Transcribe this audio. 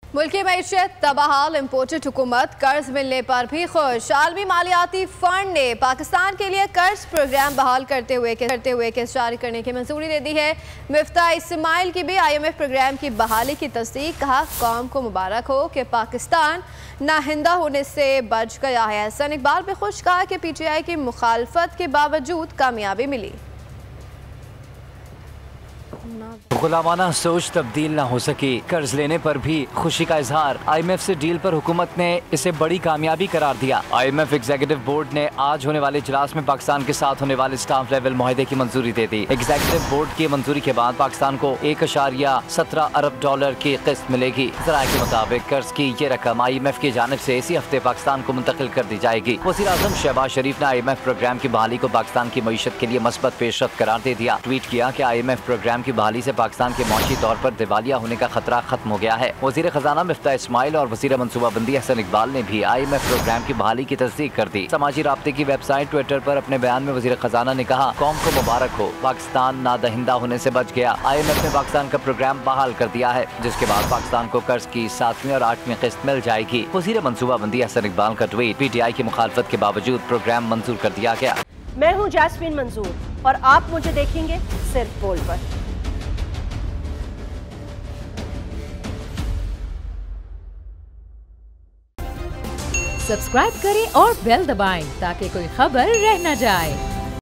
मुल्की मईशत तबाहाल, इम्पोर्टेड हुकूमत कर्ज मिलने पर भी खुश। आलमी मालियाती फंड ने पाकिस्तान के लिए कर्ज प्रोग्राम बहाल करते हुए किस्त जारी करने की मंजूरी दे दी है। मिफ्ता इस्माइल की भी IMF प्रोग्राम की बहाली की तस्दीक। कहा, कौम को मुबारक हो कि पाकिस्तान नाहिंदा होने से बच गया है। हसन इकबाल भी खुश। कहा कि PTI की मुखालफत के बावजूद कामयाबी मिली। गुलामाना सोच तब्दील ना हो सकी, कर्ज लेने पर भी खुशी का इजहार। IMF से डील पर हुकूमत ने इसे बड़ी कामयाबी करार दिया। IMF एग्जीक्यूटिव बोर्ड ने आज होने वाले इजलास में पाकिस्तान के साथ होने वाले स्टाफ लेवल मुआहदे की मंजूरी दे दी। एग्जीक्यूटिव बोर्ड की मंजूरी के बाद पाकिस्तान को $1.17 अरब की किस्त मिलेगी। ज़राए के मुताबिक कर्ज की ये रकम IMF की जानिब से इसी हफ्ते पाकिस्तान को मुंतकिल कर दी जाएगी। वज़ीर आज़म शहबाज शरीफ ने IMF प्रोग्राम की बहाली को पाकिस्तान की मईशत के लिए मस्बत पेशरफ्त करार दे दिया। ट्वीट किया कि IMF प्रोग्राम की बहाली से पाकिस्तान के मौशी तौर पर दिवालिया होने का खतरा खत्म हो गया है। वज़ीर खजाना मिफ्ता इस्माइल और वज़ीर मनसूबाबंदी हसन इकबाल ने भी IMF प्रोग्राम की बहाली की तस्दीक कर दी। समाजी राब्ते की वेबसाइट ट्विटर पर अपने बयान में वज़ीर खजाना ने कहा, कौम को मुबारक हो, पाकिस्तान नादहिंदा होने से बच गया। IMF ने पाकिस्तान का प्रोग्राम बहाल कर दिया है, जिसके बाद पाकिस्तान को कर्ज की 7वीं और 8वीं किस्त मिल जाएगी। वज़ीर मनसूबाबंदी हसन इकबाल का ट्वीट। PTI की मुखालफत के बावजूद प्रोग्राम मंजूर कर दिया गया। मैं हूँ जैस्मीन मंजूर और आप मुझे देखेंगे सिर्फ बोल पर। सब्सक्राइब करें और बेल दबाएं ताकि कोई खबर रह न जाए।